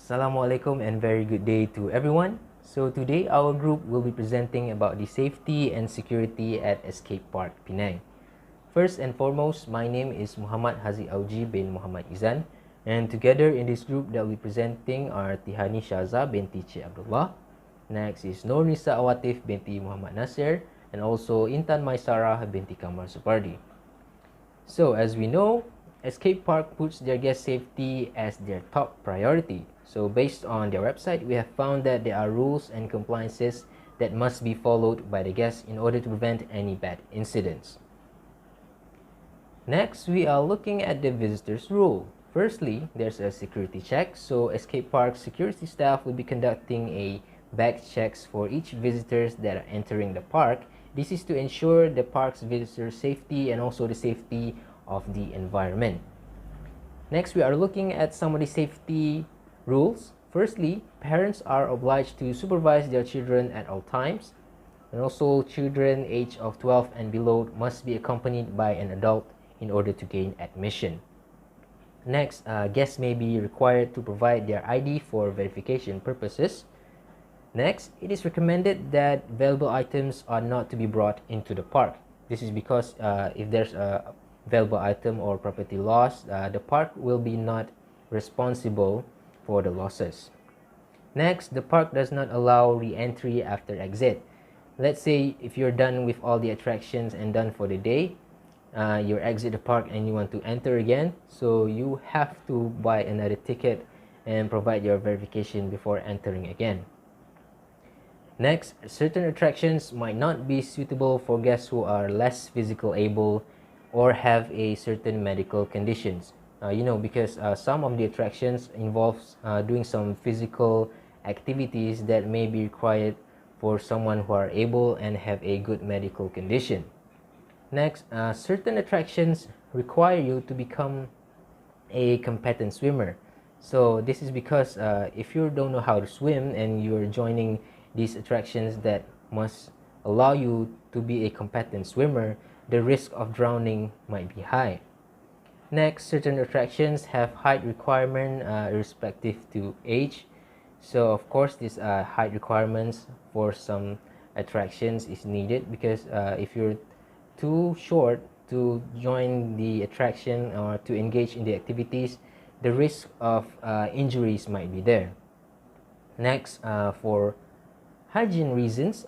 Assalamualaikum and very good day to everyone. So today our group will be presenting about the safety and security at Escape Park Penang. First and foremost, my name is Muhammad Hazi Auji bin Muhammad Izan, and together in this group that we'll be presenting are Tihani Shaza binti Cik Abdullah. Next is Nur Nisa Awatif binti Muhammad Nasir, and also Intan Maisarah binti Kamar Supardi. So as we know, Escape Park puts their guest safety as their top priority. So based on their website, we have found that there are rules and compliances that must be followed by the guests in order to prevent any bad incidents. Next, we are looking at the visitors rule. Firstly, there's a security check. So Escape Park security staff will be conducting a bag checks for each visitors that are entering the park. This is to ensure the park's visitor safety and also the safety of the environment. Next, we are looking at some of the safety rules. Firstly, parents are obliged to supervise their children at all times, and also children age of 12 and below must be accompanied by an adult in order to gain admission. Next, guests may be required to provide their ID for verification purposes. Next, it is recommended that valuable items are not to be brought into the park. This is because if there's a valuable item or property loss, the park will be not responsible for the losses. Next, the park does not allow re-entry after exit. Let's say if you're done with all the attractions and done for the day, you exit the park and you want to enter again, so you have to buy another ticket and provide your verification before entering again. Next, certain attractions might not be suitable for guests who are less physical able or have a certain medical conditions. Because some of the attractions involves doing some physical activities that may be required for someone who are able and have a good medical condition. Next, certain attractions require you to become a competent swimmer. So this is because if you don't know how to swim and you're joining these attractions that must allow you to be a competent swimmer, the risk of drowning might be high. Next, certain attractions have height requirement respective to age. So of course, these height requirements for some attractions is needed because if you're too short to join the attraction or to engage in the activities, the risk of injuries might be there. Next, for hygiene reasons,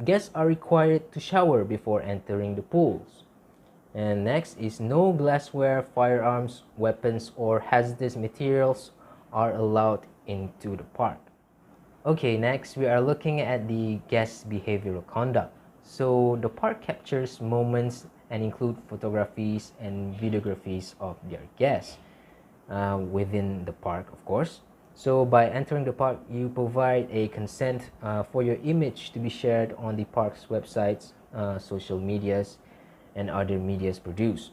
guests are required to shower before entering the pools. And next is no glassware, firearms, weapons, or hazardous materials are allowed into the park. Okay, next we are looking at the guest behavioral conduct. So the park captures moments and include photographies and videographies of their guests within the park, of course. So by entering the park, you provide a consent for your image to be shared on the park's websites, social medias, and other medias produced.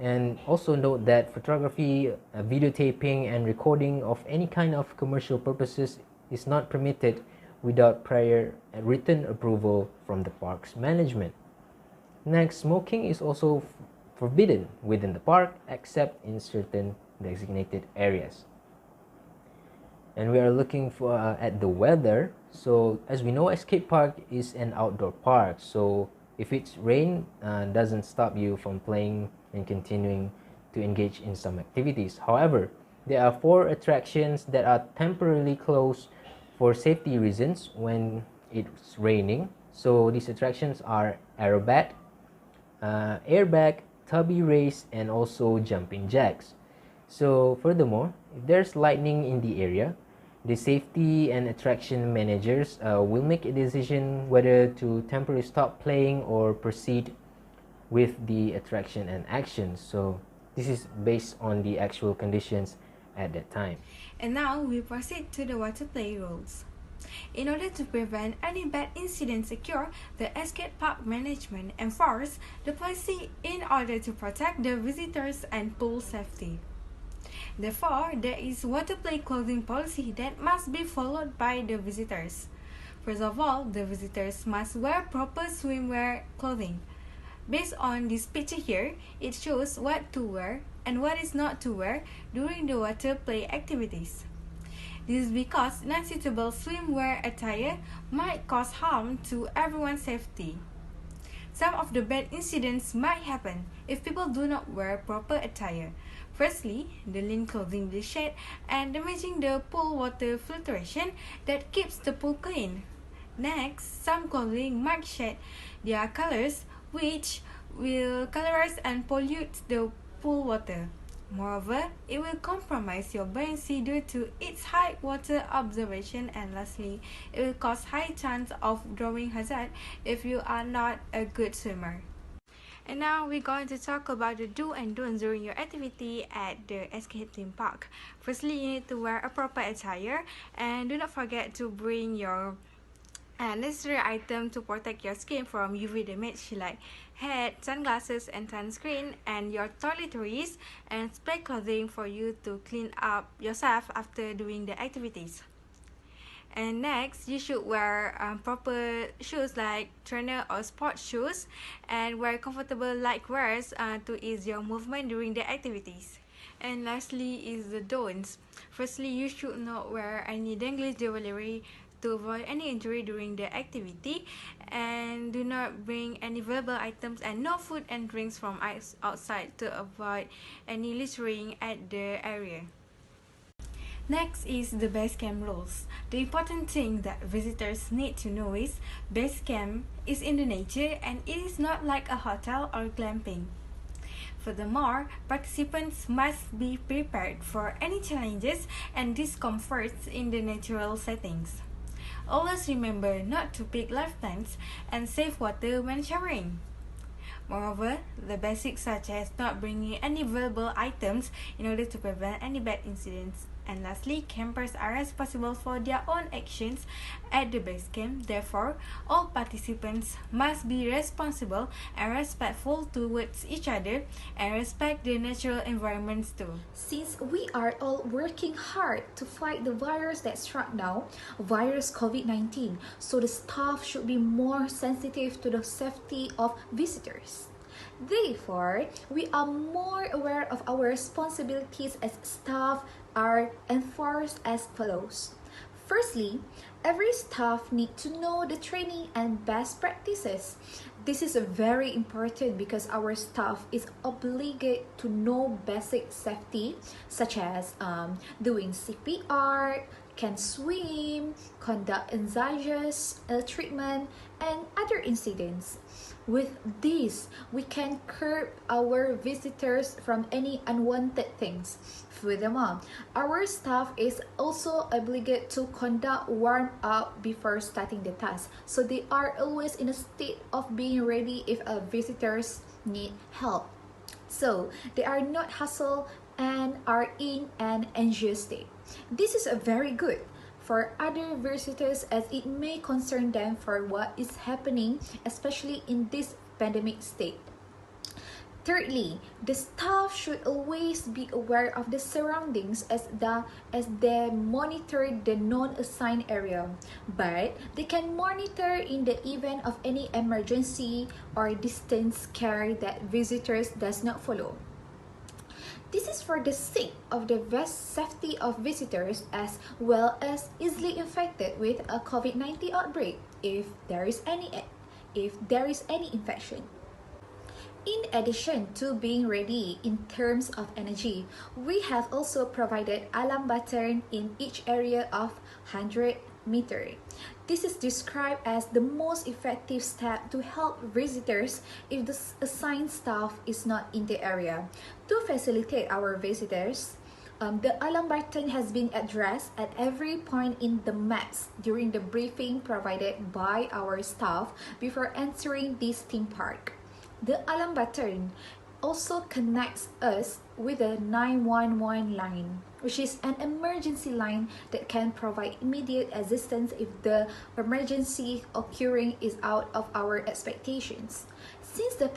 And also note that photography, videotaping, and recording of any kind of commercial purposes is not permitted without prior written approval from the park's management. Next, smoking is also forbidden within the park except in certain designated areas. And we are looking for at the weather. So as we know, Escape Park is an outdoor park, so if it's rain, doesn't stop you from playing and continuing to engage in some activities. However, there are 4 attractions that are temporarily closed for safety reasons when it's raining. So these attractions are aerobat, airbag, tubby race, and also jumping jacks. So furthermore, if there's lightning in the area, the safety and attraction managers will make a decision whether to temporarily stop playing or proceed with the attraction and action. So this is based on the actual conditions at that time. And now we proceed to the water play rules. In order to prevent any bad incidents occur, the Escape Park management enforce the policy in order to protect the visitors and pool safety. Therefore, there is water play clothing policy that must be followed by the visitors. First of all, the visitors must wear proper swimwear clothing. Based on this picture here, it shows what to wear and what is not to wear during the water play activities. This is because non-suitable swimwear attire might cause harm to everyone's safety. Some of the bad incidents might happen if people do not wear proper attire. Firstly, the lean clothing will shed and damaging the pool water filtration that keeps the pool clean. Next, some clothing might shed their colors, which will colorize and pollute the pool water. Moreover, it will compromise your buoyancy due to its high water absorption, and lastly, it will cause high chance of drowning hazard if you are not a good swimmer. And now we're going to talk about the do and don'ts during your activity at the escape theme park. Firstly, you need to wear a proper attire and do not forget to bring your necessary item to protect your skin from UV damage like hat, sunglasses and sunscreen, and your toiletries and spray clothing for you to clean up yourself after doing the activities. And next, you should wear proper shoes like trainer or sports shoes, and wear comfortable light wears to ease your movement during the activities. And lastly is the don'ts. Firstly, you should not wear any dangly jewelry to avoid any injury during the activity, and do not bring any valuable items and no food and drinks from outside to avoid any littering at the area. Next is the base camp rules. The important thing that visitors need to know is base camp is in the nature and it is not like a hotel or glamping. Furthermore, participants must be prepared for any challenges and discomforts in the natural settings. Always remember not to pick lifetimes and save water when showering. Moreover, the basics such as not bringing any valuable items in order to prevent any bad incidents. And lastly, campers are responsible for their own actions at the base camp. Therefore, all participants must be responsible and respectful towards each other and respect the natural environments too. Since we are all working hard to fight the virus that struck now, virus COVID-19, so the staff should be more sensitive to the safety of visitors. Therefore, we are more aware of our responsibilities as staff are enforced as follows. Firstly, every staff need to know the training and best practices. This is very important because our staff is obligated to know basic safety such as doing CPR, can swim, conduct anxious treatment, and other incidents. With this, we can curb our visitors from any unwanted things. Furthermore, our staff is also obligated to conduct warm-up before starting the task, so they are always in a state of being ready if visitors need help. So they are not hustled and are in an anxious state. This is very good for other visitors as it may concern them for what is happening, especially in this pandemic state. Thirdly, the staff should always be aware of the surroundings as they monitor the non-assigned area, but they can monitor in the event of any emergency or distance care that visitors does not follow. This is for the sake of the best safety of visitors as well as easily infected with a COVID-19 outbreak if there is any infection. In addition to being ready in terms of energy, we have also provided alarm button in each area of 100 meter. This is described as the most effective step to help visitors if the assigned staff is not in the area. To facilitate our visitors, the alarm button has been addressed at every point in the maps during the briefing provided by our staff before entering this theme park. The alarm button also connects us with a 911 line, which is an emergency line that can provide immediate assistance if the emergency occurring is out of our expectations. Since the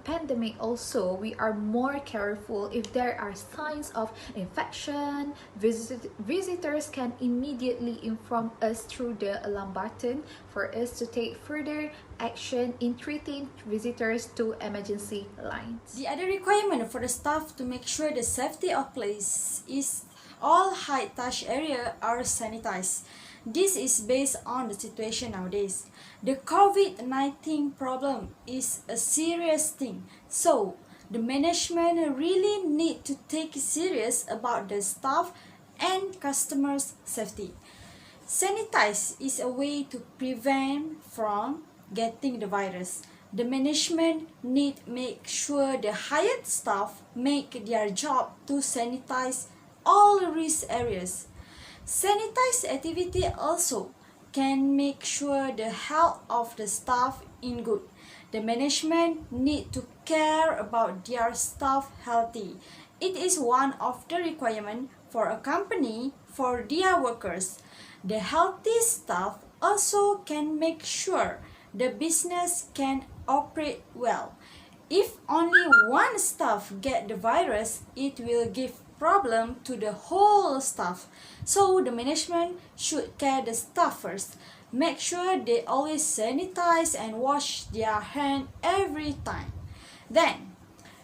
pandemic also, we are more careful if there are signs of infection. Visitors can immediately inform us through the alarm button for us to take further action in treating visitors to emergency lines. The other requirement for the staff to make sure the safety of place is all high-touch areas are sanitized. This is based on the situation nowadays. The COVID-19 problem is a serious thing, so the management really need to take serious about the staff and customers' safety. Sanitize is a way to prevent from getting the virus. The management need make sure the hired staff make their job to sanitize all risk areas. Sanitize activity also can make sure the health of the staff in good. The management need to care about their staff healthy. It is one of the requirement for a company for their workers. The healthy staff also can make sure the business can operate well. If only one staff get the virus, it will give problem to the whole staff. So the management should care the staff first. Make sure they always sanitize and wash their hand every time. Then,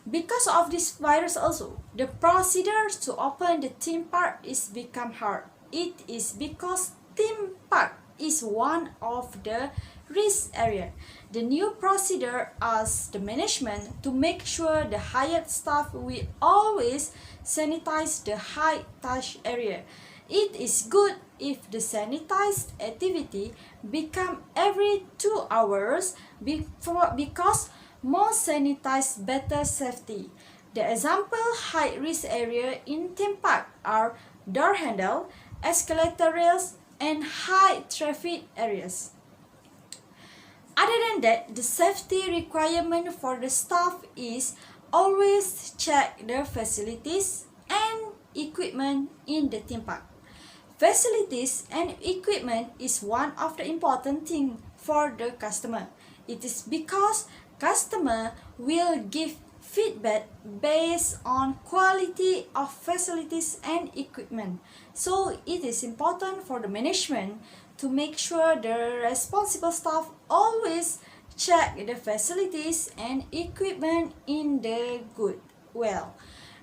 because of this virus also, the procedure to open the theme park is become hard. It is because theme park is one of the risk area. The new procedure asks the management to make sure the hired staff will always sanitize the high touch area. It is good if the sanitized activity become every 2 hours because more sanitized better safety. The example high risk area in theme park are door handle, escalator rails, and high traffic areas. Other than that, the safety requirement for the staff is always check the facilities and equipment in the theme park. Facilities and equipment is one of the important things for the customer. It is because customer will give feedback based on quality of facilities and equipment. So it is important for the management to make sure the responsible staff always check the facilities and equipment in the good well.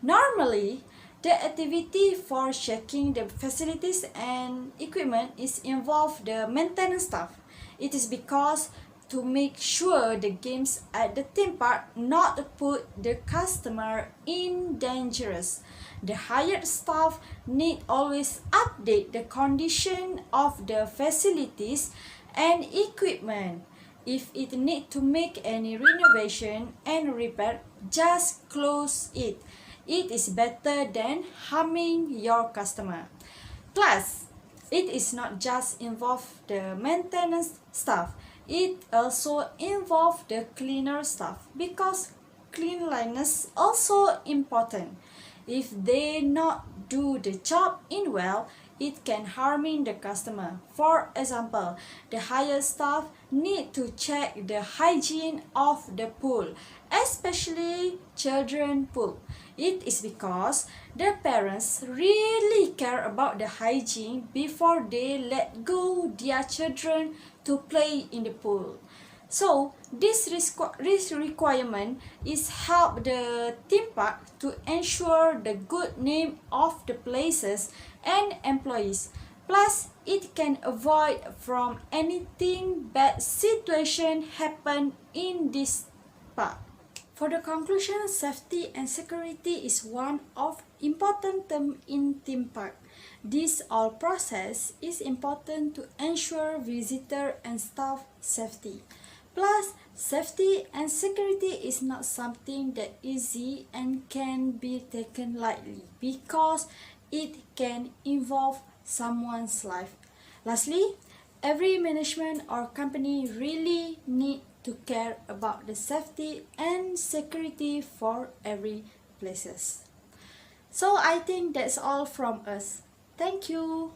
Normally, the activity for checking the facilities and equipment is involve the maintenance staff. It is because to make sure the games at the theme park not put the customer in dangerous. The hired staff need always update the condition of the facilities and equipment. If it need to make any renovation and repair, just close it. It is better than harming your customer. Plus, it is not just involve the maintenance staff. It also involve the cleaner staff because cleanliness also important. If they not do the job in well, it can harming the customer. For example, the higher staff need to check the hygiene of the pool, especially children pool. It is because the parents really care about the hygiene before they let go their children to play in the pool. So this requirement is help the theme park to ensure the good name of the places and employees. Plus, it can avoid from anything bad situation happen in this park. For the conclusion, safety and security is one of important term in theme park. This all process is important to ensure visitor and staff safety. Plus, safety and security is not something that easy and can be taken lightly because it can involve someone's life. Lastly, every management or company really need to care about the safety and security for every places. So I think that's all from us. Thank you.